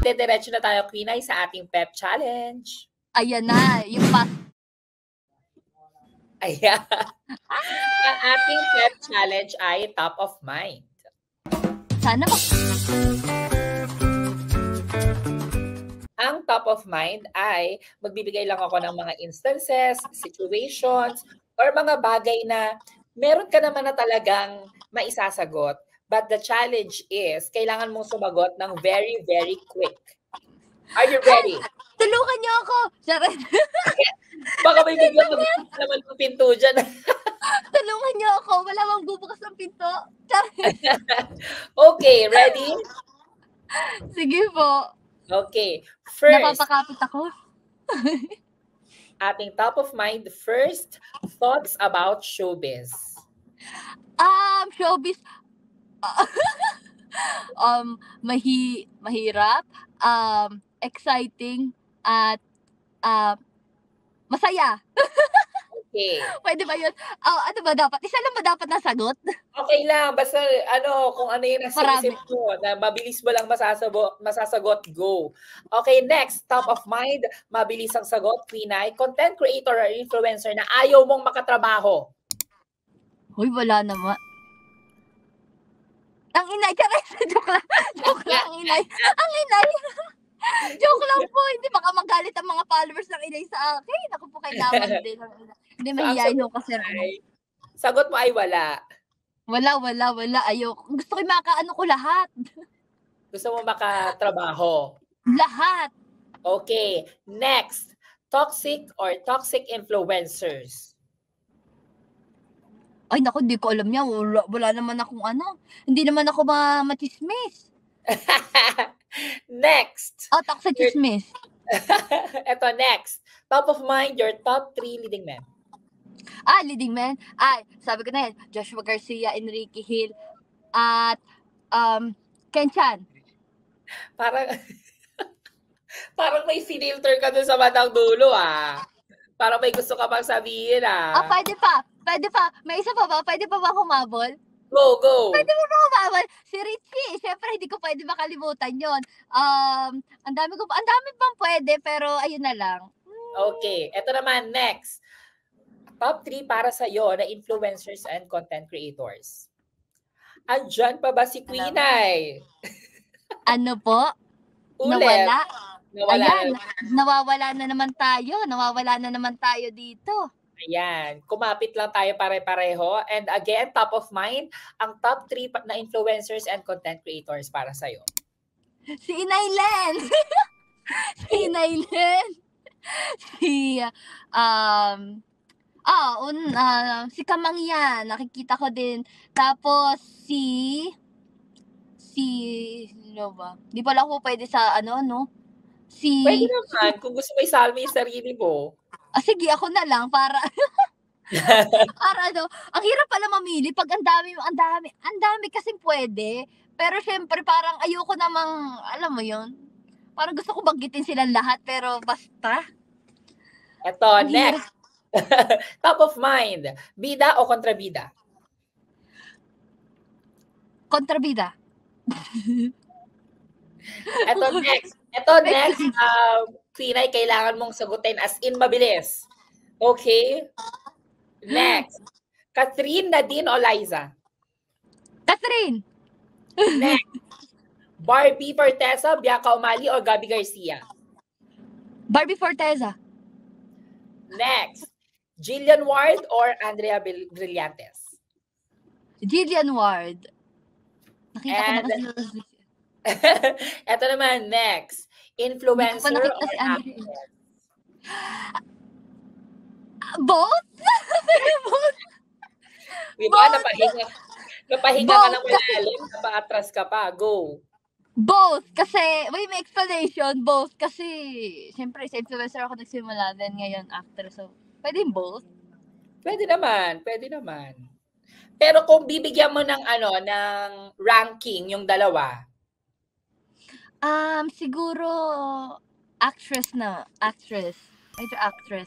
Dire-diretso na tayo, Queen, ay sa ating pep challenge. Ayan na, yung Ayan. Ang ating pep challenge ay top of mind. Sana Ang top of mind ay magbibigay lang ako ng mga instances, situations, or mga bagay na meron ka naman na talagang maisasagot. But the challenge is, kailangan mong sumagot ng very, very quick. Are you ready? Tulungan niyo ako! Sorry. Baka may biglang naman ng pinto dyan. Tulungan niyo ako! Wala bang bubukas ng pinto? Okay, ready? Sige po. Okay, first. Napapakapit ako. Ating top of mind, first, thoughts about showbiz. Showbiz. Mahirap, exciting, at masaya. Okay. Pwede ba yun? Ano ba dapat? Isa lang ba dapat nasagot? Okay lang. Basta kung ano yung nasa isip mo, na mabilis mo lang masasagot, go. Okay, next. Top of mind, mabilis ang sagot, Queenay. Content creator or influencer na ayaw mong makatrabaho. Hoy, wala naman. Ang inay, joke lang. Joke lang, ang inay. Ang inay. Joke lang po. Hindi baka magalit ang mga followers ng inay sa akin. Ako po kailangan din. Hindi, mahihayin ko kasi. Sagot mo ay wala. Wala. Ayoko. Gusto ko makaano ko lahat. Gusto mo makatrabaho? Lahat. Okay. Next. Toxic or toxic influencers. Ay, naku, di ko alam niya. Wala naman akong Hindi naman ako machismis. Next. Toxic chismis. Ito, next. Top of mind, your top 3 leading men. Leading men? Sabi ko na yan. Joshua Garcia, Enrique Hill, at Ken Chan. Parang may finilter ka dun sa batang dulo, Parang may gusto ka pang sabihin, Pwede pa. May isa pa ba? Pwede pa ba humabol? Go. Pwede ba humabol? Si Richie. Siyempre, hindi ko pwede makalimutan yon. Ang dami pang pwede, pero ayun na lang. Okay. Ito naman, next. Top 3 para sa'yo na influencers and content creators. Andyan pa ba si Queenay? Ano po? Ulit. Ayan, nawawala na naman tayo dito. Ayan, kumapit lang tayo pare-pareho. And again, top of mind, ang top 3 na influencers and content creators para sa'yo. Si Inaylen! Si Kamangyan, nakikita ko din. Tapos sino ba? Di pala ako pwede sa Pwede naman, kung gusto mo isalmi yung sarili mo. Sige, ako na lang para ang hirap pala mamili pag ang dami kasing pwede. Pero syempre parang ayoko namang, alam mo yun, parang gusto ko banggitin silang lahat, pero basta. Eto, next. Top of mind, bida o kontrabida? Kontrabida. Ito next, Queenay, kailangan mong sagutin as in mabilis. Okay? Next. Catherine, Nadine o Liza? Catherine. Next. Barbie Forteza, Bianca Umali o Gabby Garcia? Barbie Forteza. Next. Jillian Ward or Andrea Brillantes? Jillian Ward. Nakita ko na kasi. Ito naman, next. Influencer or actress? Both? Diba? Napahinga ka ng malalim, napaatras ka pa. Go. Both. Kasi, may explanation. Both. Kasi, siyempre, sa influencer ako nagsimula. Then, ngayon, actress. So, pwede both? Pwede naman. Pero kung bibigyan mo ng ranking yung dalawa. Siguro actress. Medyo actress.